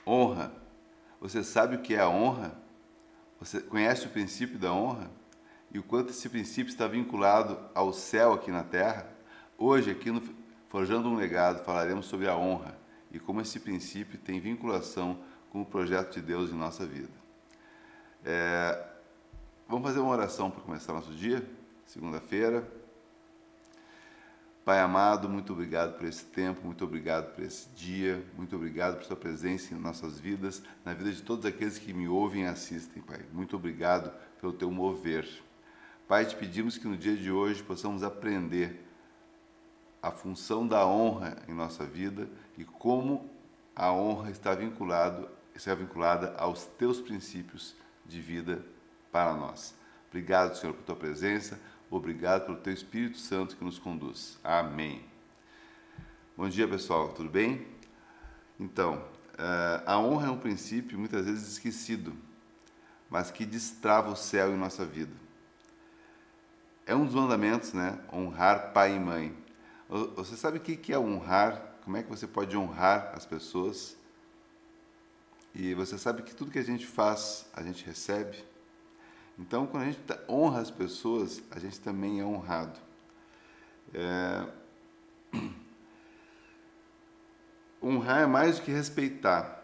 Honra. Você sabe o que é a honra? Você conhece o princípio da honra? E o quanto esse princípio está vinculado ao céu aqui na terra? Hoje, aqui no Forjando um Legado, falaremos sobre a honra e como esse princípio tem vinculação com o projeto de Deus em nossa vida. Vamos fazer uma oração para começar nosso dia, segunda-feira. Pai amado, muito obrigado por esse tempo, muito obrigado por esse dia, muito obrigado por sua presença em nossas vidas, na vida de todos aqueles que me ouvem e assistem, Pai. Muito obrigado pelo teu mover. Pai, te pedimos que no dia de hoje possamos aprender a função da honra em nossa vida e como a honra está vinculada aos teus princípios de vida para nós. Obrigado, Senhor, por tua presença. Obrigado pelo teu Espírito Santo que nos conduz. Amém. Bom dia, pessoal. Tudo bem? Então, a honra é um princípio muitas vezes esquecido, mas que destrava o céu em nossa vida. É um dos mandamentos, né? Honrar pai e mãe. Você sabe o que é honrar? Como é que você pode honrar as pessoas? E você sabe que tudo que a gente faz, a gente recebe? Então, quando a gente honra as pessoas, a gente também é honrado. Honrar é mais do que respeitar.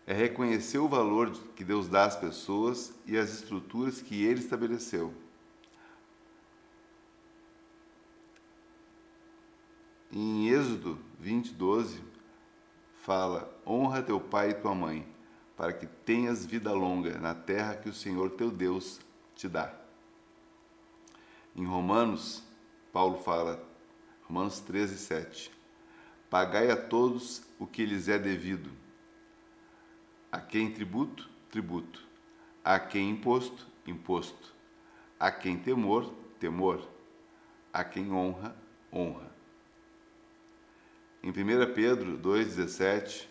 É reconhecer o valor que Deus dá às pessoas e às estruturas que Ele estabeleceu. Em Êxodo 20:12, fala: honra teu pai e tua mãe, para que tenhas vida longa na terra que o Senhor teu Deus te dá. Em Romanos, Paulo fala, Romanos 13:7, pagai a todos o que lhes é devido, a quem tributo, tributo, a quem imposto, imposto, a quem temor, temor, a quem honra, honra. Em 1 Pedro 2,17,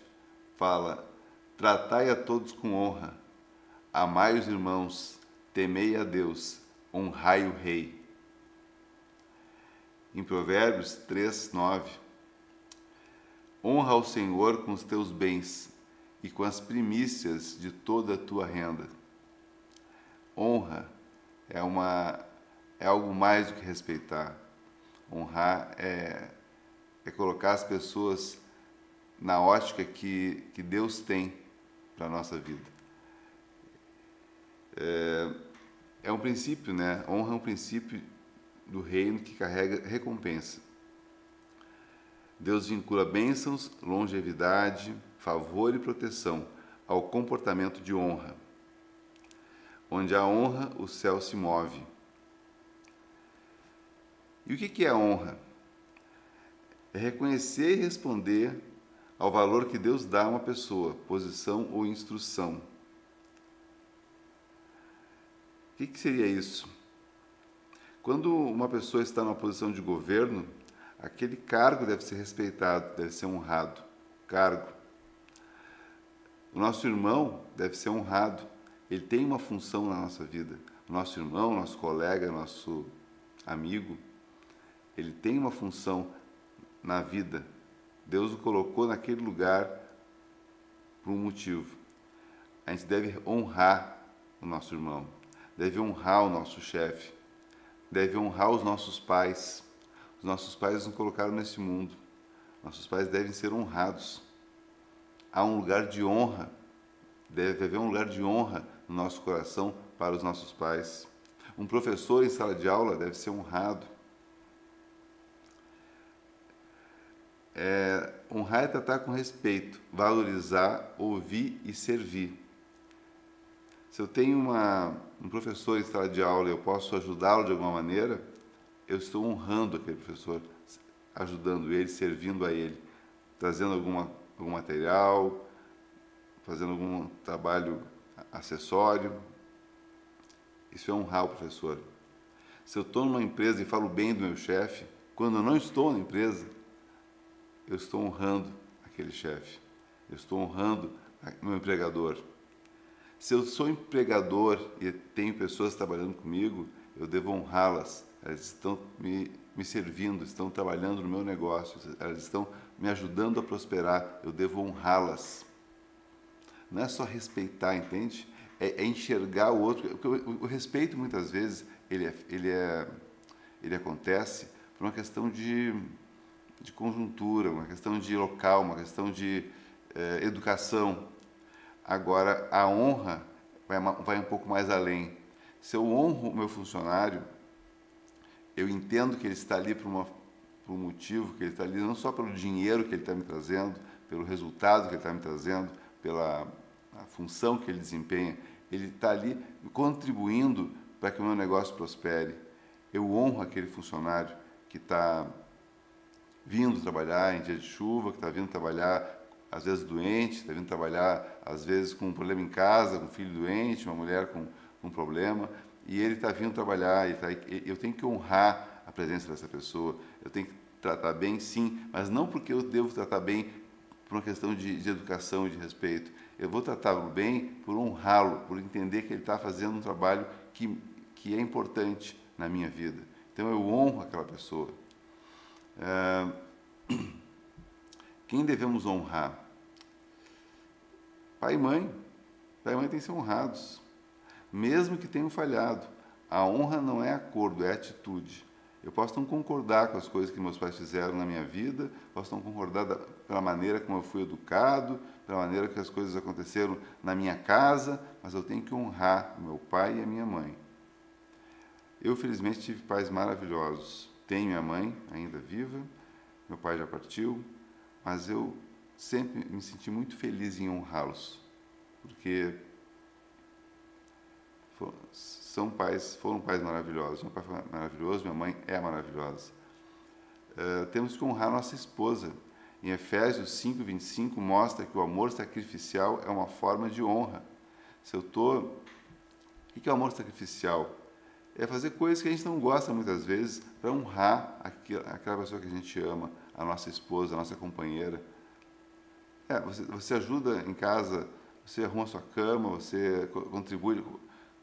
fala: tratai a todos com honra, amai os irmãos, temei a Deus, honrai o rei. Em Provérbios 3:9, honra ao Senhor com os teus bens e com as primícias de toda a tua renda. Honra é algo mais do que respeitar. Honrar é colocar as pessoas na ótica que Deus tem para a nossa vida. É um princípio, né? Honra é um princípio do reino que carrega recompensa. Deus vincula bênçãos, longevidade, favor e proteção ao comportamento de honra. Onde há honra, o céu se move. E o que é a honra? É reconhecer e responder ao valor que Deus dá a uma pessoa, posição ou instrução. O que seria isso? Quando uma pessoa está numa posição de governo, aquele cargo deve ser respeitado, deve ser honrado. Cargo. O nosso irmão deve ser honrado. Ele tem uma função na nossa vida. O nosso irmão, nosso colega, nosso amigo, ele tem uma função na vida. Deus o colocou naquele lugar por um motivo. A gente deve honrar o nosso irmão, deve honrar o nosso chefe, deve honrar os nossos pais. Os nossos pais nos colocaram nesse mundo. Nossos pais devem ser honrados. Há um lugar de honra, deve haver um lugar de honra no nosso coração para os nossos pais. Um professor em sala de aula deve ser honrado. Honrar é tratar com respeito, valorizar, ouvir e servir. Se eu tenho um professor em sala de aula e eu posso ajudá-lo de alguma maneira, eu estou honrando aquele professor, ajudando ele, servindo a ele, trazendo algum material, fazendo algum trabalho acessório. Isso é honrar o professor. Se eu estou numa empresa e falo bem do meu chefe, quando eu não estou na empresa, eu estou honrando aquele chefe, eu estou honrando o meu empregador. Se eu sou empregador e tenho pessoas trabalhando comigo, eu devo honrá-las. Elas estão me servindo, estão trabalhando no meu negócio, elas estão me ajudando a prosperar, eu devo honrá-las. Não é só respeitar, entende? É enxergar o outro. Porque o respeito, muitas vezes, ele acontece por uma questão de conjuntura, uma questão de local, uma questão de educação. Agora, a honra vai um pouco mais além. Se eu honro o meu funcionário, eu entendo que ele está ali por um motivo, que ele está ali não só pelo dinheiro que ele está me trazendo, pelo resultado que ele está me trazendo, pela a função que ele desempenha, ele está ali contribuindo para que o meu negócio prospere. Eu honro aquele funcionário que está vindo trabalhar em dia de chuva, que está vindo trabalhar às vezes doente, está vindo trabalhar às vezes com um problema em casa, com um filho doente, uma mulher com um problema, e ele está vindo trabalhar, eu tenho que honrar a presença dessa pessoa, eu tenho que tratar bem, sim, mas não porque eu devo tratar bem por uma questão de educação e de respeito. Eu vou tratá-lo bem por honrá-lo, por entender que ele está fazendo um trabalho que é importante na minha vida. Então eu honro aquela pessoa. Quem devemos honrar? Pai e mãe. Pai e mãe têm que ser honrados, mesmo que tenham falhado. A honra não é acordo, é atitude. Eu posso não concordar com as coisas que meus pais fizeram na minha vida, posso não concordar pela maneira como eu fui educado, pela maneira que as coisas aconteceram na minha casa, mas eu tenho que honrar o meu pai e a minha mãe. Eu, felizmente, tive pais maravilhosos. Tenho minha mãe ainda viva, meu pai já partiu, mas eu sempre me senti muito feliz em honrá-los, porque foram pais maravilhosos. Meu pai foi maravilhoso, minha mãe é maravilhosa. Temos que honrar nossa esposa. Em Efésios 5:25 mostra que o amor sacrificial é uma forma de honra. O que é o amor sacrificial? É fazer coisas que a gente não gosta muitas vezes para honrar aquela pessoa que a gente ama, a nossa esposa, a nossa companheira. Você ajuda em casa, você arruma a sua cama, você contribui com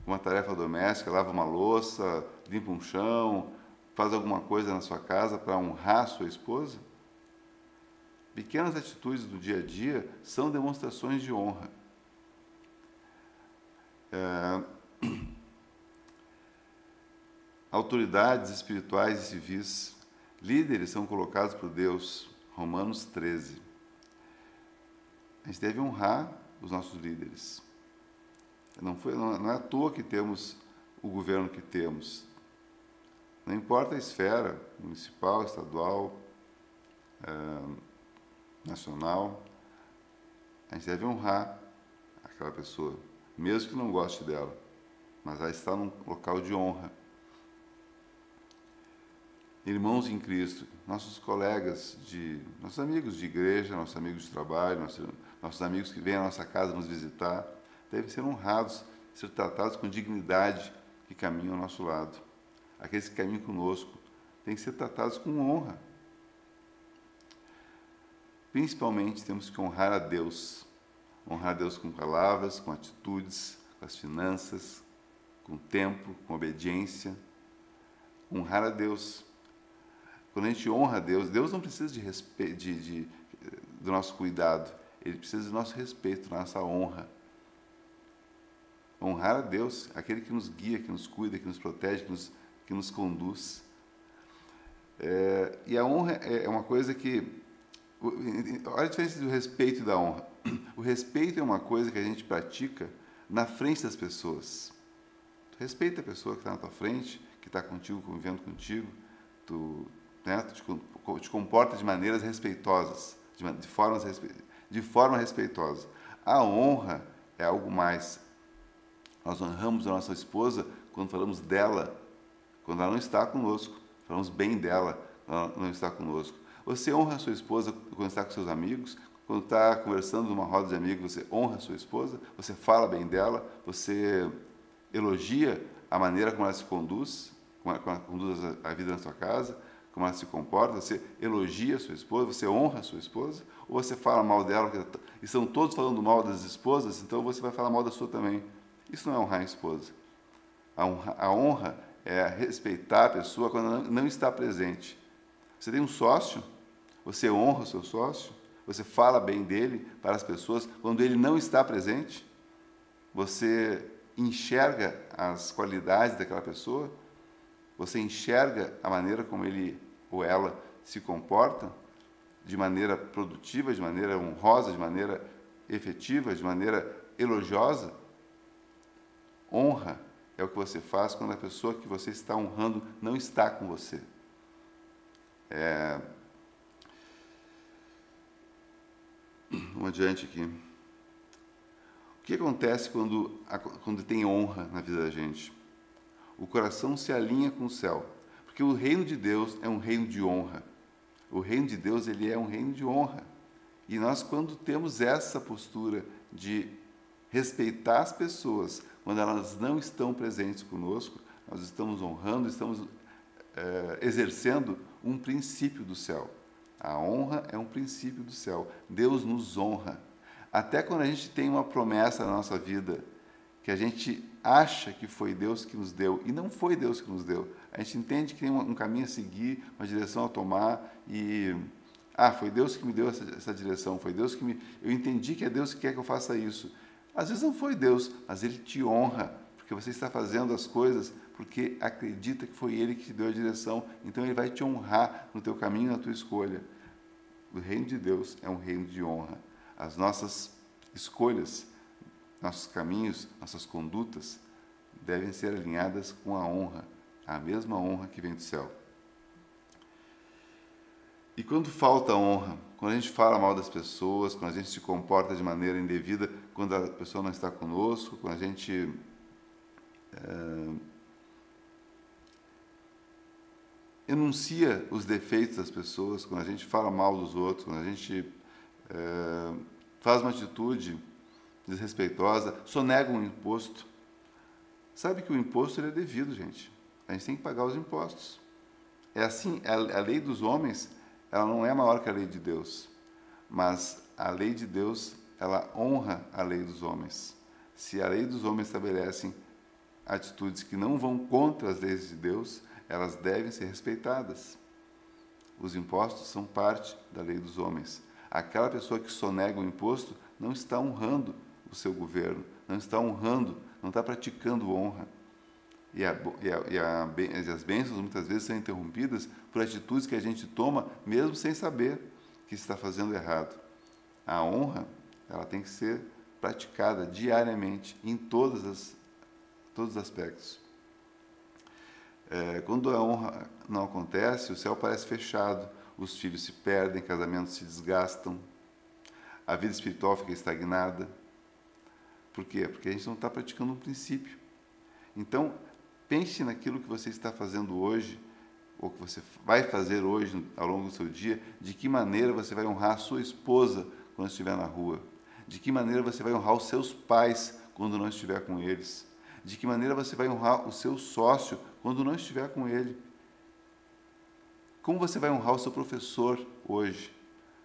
uma tarefa doméstica, lava uma louça, limpa um chão, faz alguma coisa na sua casa para honrar a sua esposa? Pequenas atitudes do dia a dia são demonstrações de honra. Autoridades espirituais e civis, líderes são colocados por Deus, Romanos 13. A gente deve honrar os nossos líderes. Não é à toa que temos o governo que temos. Não importa a esfera, municipal, estadual, nacional, a gente deve honrar aquela pessoa, mesmo que não goste dela, mas ela está num local de honra. Irmãos em Cristo, nossos colegas, nossos amigos de igreja, nossos amigos de trabalho, nossos amigos que vêm à nossa casa nos visitar, devem ser honrados, ser tratados com dignidade que caminham ao nosso lado. Aqueles que caminham conosco têm que ser tratados com honra. Principalmente temos que honrar a Deus com palavras, com atitudes, com as finanças, com tempo, com obediência. Honrar a Deus. Quando a gente honra a Deus, Deus não precisa do nosso cuidado, Ele precisa do nosso respeito, da nossa honra. Honrar a Deus, aquele que nos guia, que nos cuida, que nos protege, que nos conduz. E a honra é uma coisa que... Olha a diferença do respeito e da honra. O respeito é uma coisa que a gente pratica na frente das pessoas. Tu respeita a pessoa que está na tua frente, que está contigo, convivendo contigo, tu te comporta de maneiras respeitosas, de forma respeitosa. A honra é algo mais. Nós honramos a nossa esposa quando falamos dela, quando ela não está conosco. Falamos bem dela quando ela não está conosco. Você honra a sua esposa quando está com seus amigos, quando está conversando numa roda de amigos, você honra a sua esposa, você fala bem dela, você elogia a maneira como ela se conduz, como ela conduz a vida na sua casa, como ela se comporta, você elogia a sua esposa, você honra a sua esposa, ou você fala mal dela, e estão todos falando mal das esposas, então você vai falar mal da sua também. Isso não é honrar a esposa. A honra é respeitar a pessoa quando ela não está presente. Você tem um sócio, você honra o seu sócio, Você fala bem dele para as pessoas quando ele não está presente? Você enxerga as qualidades daquela pessoa? Você enxerga a maneira como ele ou ela se comporta? De maneira produtiva, de maneira honrosa, de maneira efetiva, de maneira elogiosa? Honra é o que você faz quando a pessoa que você está honrando não está com você. Vamos adiante aqui. O que acontece quando tem honra na vida da gente? O coração se alinha com o céu, porque o reino de Deus é um reino de honra. O reino de Deus, ele é um reino de honra. E nós, quando temos essa postura de respeitar as pessoas, quando elas não estão presentes conosco, nós estamos honrando, estamos exercendo um princípio do céu. A honra é um princípio do céu. Deus nos honra. Até quando a gente tem uma promessa na nossa vida, que a gente acha que foi Deus que nos deu, e não foi Deus que nos deu. A gente entende que tem um caminho a seguir, uma direção a tomar, e... foi Deus que me deu essa direção, foi Deus que me... Eu entendi que é Deus que quer que eu faça isso. Às vezes não foi Deus, mas Ele te honra, porque você está fazendo as coisas porque acredita que foi Ele que te deu a direção, então Ele vai te honrar no teu caminho, na tua escolha. O reino de Deus é um reino de honra. As nossas escolhas, nossos caminhos, nossas condutas devem ser alinhadas com a honra, a mesma honra que vem do céu. E quando falta honra, quando a gente fala mal das pessoas, quando a gente se comporta de maneira indevida, quando a pessoa não está conosco, quando a gente enuncia os defeitos das pessoas, quando a gente fala mal dos outros, quando a gente faz uma atitude desrespeitosa, sonega um imposto. Sabe que o imposto ele é devido, gente. A gente tem que pagar os impostos. É assim, a lei dos homens, ela não é maior que a lei de Deus, mas a lei de Deus, ela honra a lei dos homens. Se a lei dos homens estabelecem atitudes que não vão contra as leis de Deus, elas devem ser respeitadas. Os impostos são parte da lei dos homens. Aquela pessoa que sonega o imposto não está honrando o seu governo, não está honrando, não está praticando honra. E as bênçãos muitas vezes são interrompidas por atitudes que a gente toma, mesmo sem saber que está fazendo errado. A honra, ela tem que ser praticada diariamente, em todos os aspectos. Quando a honra não acontece, o céu parece fechado, os filhos se perdem, casamentos se desgastam, a vida espiritual fica estagnada. Por quê? Porque a gente não está praticando um princípio. Então, pense naquilo que você está fazendo hoje, ou que você vai fazer hoje ao longo do seu dia, de que maneira você vai honrar a sua esposa quando estiver na rua, de que maneira você vai honrar os seus pais quando não estiver com eles, de que maneira você vai honrar o seu sócio quando não estiver com ele. Como você vai honrar o seu professor hoje?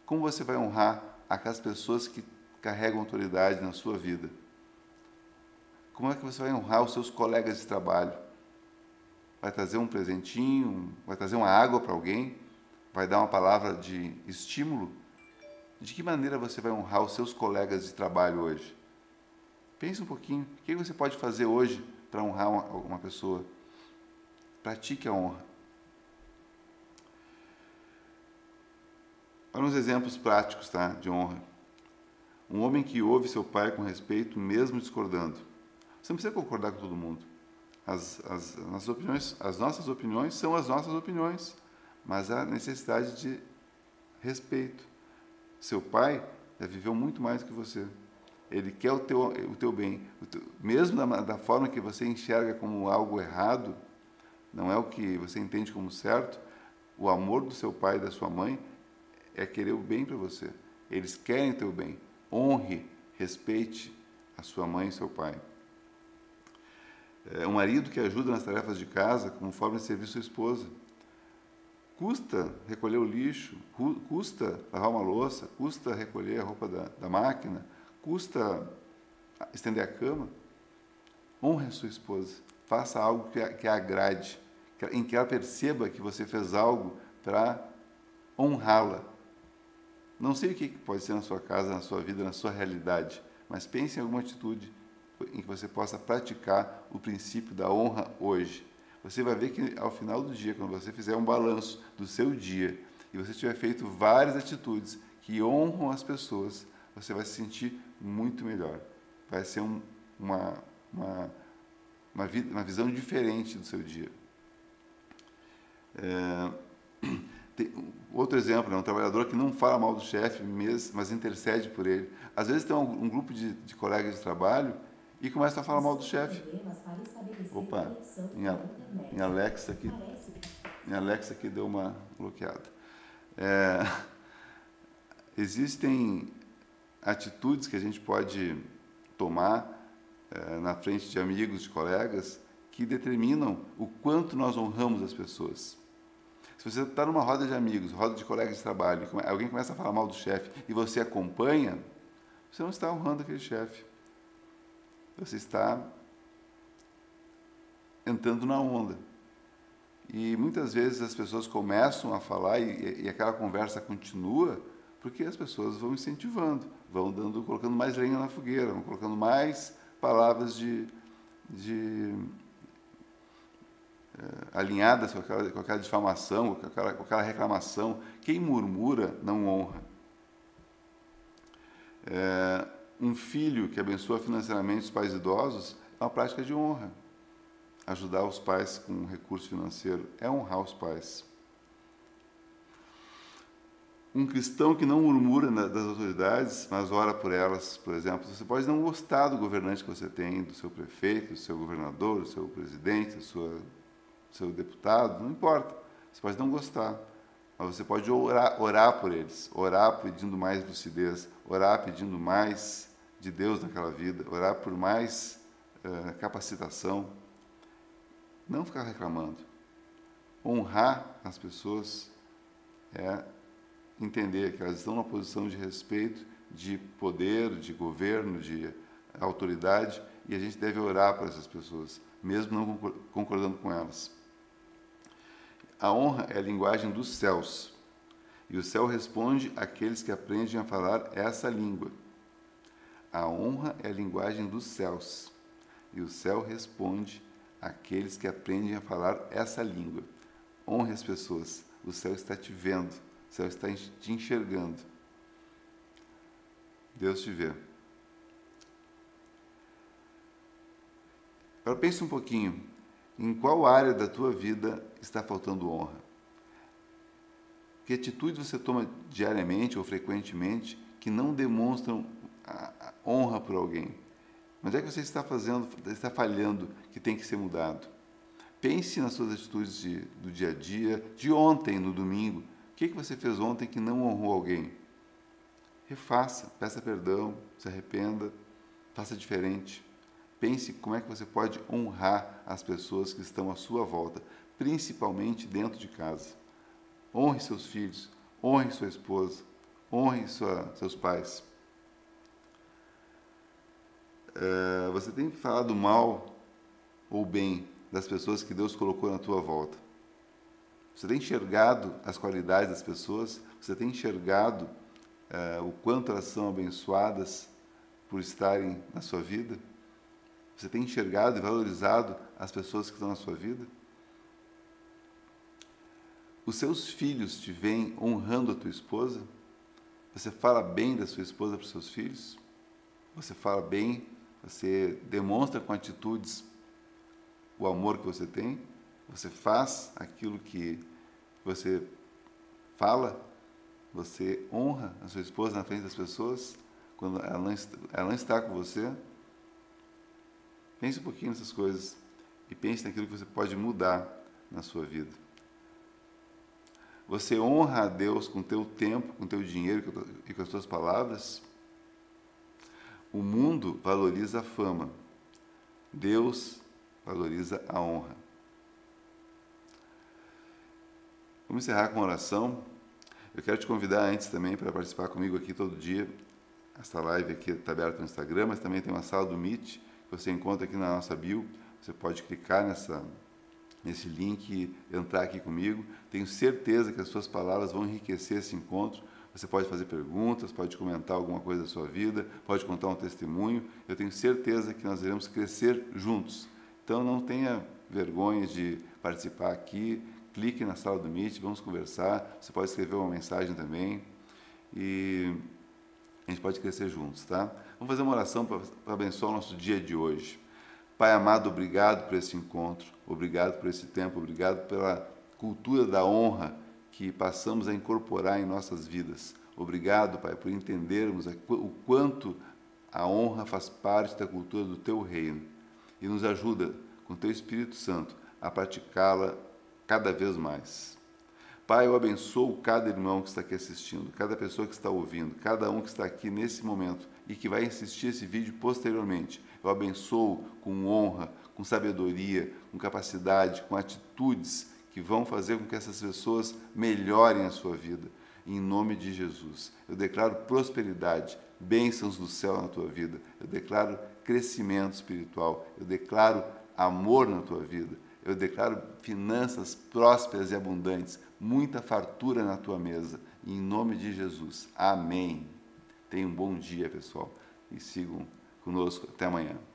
Como você vai honrar aquelas pessoas que carregam autoridade na sua vida? Como é que você vai honrar os seus colegas de trabalho? Vai trazer um presentinho, vai trazer uma água para alguém? Vai dar uma palavra de estímulo? De que maneira você vai honrar os seus colegas de trabalho hoje? Pense um pouquinho. O que você pode fazer hoje para honrar uma pessoa? Pratique a honra. Olha uns exemplos práticos, tá, de honra. Um homem que ouve seu pai com respeito, mesmo discordando. Você não precisa concordar com todo mundo. As nossas opiniões são as nossas opiniões, mas há necessidade de respeito. Seu pai já viveu muito mais que você. Ele quer o teu bem. Mesmo da forma que você enxerga como algo errado, não é o que você entende como certo, o amor do seu pai e da sua mãe é querer o bem para você. Eles querem o teu bem. Honre, respeite a sua mãe e seu pai. Um marido que ajuda nas tarefas de casa como forma de servir sua esposa. Custa recolher o lixo, custa lavar uma louça, custa recolher a roupa da máquina, custa estender a cama. Honre a sua esposa. Faça algo que a agrade, em que ela perceba que você fez algo para honrá-la. Não sei o que pode ser na sua casa, na sua vida, na sua realidade, mas pense em alguma atitude em que você possa praticar o princípio da honra hoje. Você vai ver que ao final do dia, quando você fizer um balanço do seu dia e você tiver feito várias atitudes que honram as pessoas, você vai se sentir muito melhor. Vai ser uma visão diferente do seu dia. Tem outro exemplo, um trabalhador que não fala mal do chefe, mas intercede por ele. Às vezes tem um grupo de colegas de trabalho e começa a falar mal do chefe. Opa, minha Alexa aqui deu uma bloqueada. Existem atitudes que a gente pode tomar na frente de amigos, de colegas, que determinam o quanto nós honramos as pessoas. Se você está numa roda de amigos, roda de colegas de trabalho, alguém começa a falar mal do chefe e você acompanha, você não está honrando aquele chefe. Você está entrando na onda. E muitas vezes as pessoas começam a falar e aquela conversa continua porque as pessoas vão incentivando, vão colocando mais lenha na fogueira, vão colocando mais palavras alinhadas com aquela difamação, com aquela reclamação. Quem murmura não honra. Um filho que abençoa financeiramente os pais idosos é uma prática de honra. Ajudar os pais com recurso financeiro é honrar os pais. Um cristão que não murmura das autoridades, mas ora por elas, por exemplo, você pode não gostar do governante que você tem, do seu prefeito, do seu governador, do seu presidente, do seu deputado, não importa. Você pode não gostar, mas você pode orar por eles, orar pedindo mais lucidez, orar pedindo mais de Deus naquela vida, orar por mais capacitação. Não ficar reclamando. Honrar as pessoas é entender que elas estão numa posição de respeito, de poder, de governo, de autoridade, e a gente deve orar por essas pessoas, mesmo não concordando com elas. A honra é a linguagem dos céus, e o céu responde àqueles que aprendem a falar essa língua. A honra é a linguagem dos céus, e o céu responde àqueles que aprendem a falar essa língua. Honre as pessoas, o céu está te vendo, o céu está te enxergando. Deus te vê. Agora pense um pouquinho, em qual área da tua vida está faltando honra? Que atitude você toma diariamente ou frequentemente que não demonstram a honra por alguém? Onde é que você está falhando, que tem que ser mudado? Pense nas suas atitudes do dia a dia, de ontem, no domingo. O que você fez ontem que não honrou alguém? Refaça, peça perdão, se arrependa, faça diferente. Pense como é que você pode honrar as pessoas que estão à sua volta, principalmente dentro de casa. Honre seus filhos, honre sua esposa, honre seus pais. Você tem falado mal ou bem das pessoas que Deus colocou na tua volta? Você tem enxergado as qualidades das pessoas? Você tem enxergado o quanto elas são abençoadas por estarem na sua vida? Você tem enxergado e valorizado as pessoas que estão na sua vida? Os seus filhos te veem honrando a tua esposa? Você fala bem da sua esposa para os seus filhos? Você fala bem, você demonstra com atitudes o amor que você tem? Você faz aquilo que você fala? Você honra a sua esposa na frente das pessoas quando ela não está com você? Pense um pouquinho nessas coisas e pense naquilo que você pode mudar na sua vida. Você honra a Deus com o teu tempo, com o teu dinheiro e com as tuas palavras? O mundo valoriza a fama. Deus valoriza a honra. Vamos encerrar com uma oração. Eu quero te convidar antes também para participar comigo aqui todo dia. Esta live aqui está aberta no Instagram, mas também tem uma sala do Meet, que você encontra aqui na nossa bio. Você pode clicar nesse link e entrar aqui comigo. Tenho certeza que as suas palavras vão enriquecer esse encontro. Você pode fazer perguntas, pode comentar alguma coisa da sua vida, pode contar um testemunho. Eu tenho certeza que nós iremos crescer juntos. Então não tenha vergonha de participar aqui. Clique na sala do Meet, vamos conversar. Você pode escrever uma mensagem também e a gente pode crescer juntos, tá? Vamos fazer uma oração para abençoar o nosso dia de hoje. Pai amado, obrigado por esse encontro, obrigado por esse tempo, obrigado pela cultura da honra que passamos a incorporar em nossas vidas. Obrigado, Pai, por entendermos o quanto a honra faz parte da cultura do Teu reino e nos ajuda, com Teu Espírito Santo, a praticá-la cada vez mais. Pai, eu abençoo cada irmão que está aqui assistindo, cada pessoa que está ouvindo, cada um que está aqui nesse momento e que vai assistir esse vídeo posteriormente. Eu abençoo com honra, com sabedoria, com capacidade, com atitudes que vão fazer com que essas pessoas melhorem a sua vida. Em nome de Jesus, eu declaro prosperidade, bênçãos do céu na tua vida. Eu declaro crescimento espiritual. Eu declaro amor na tua vida. Eu declaro finanças prósperas e abundantes, muita fartura na tua mesa. Em nome de Jesus. Amém. Tenham um bom dia, pessoal. E sigam conosco. Até amanhã.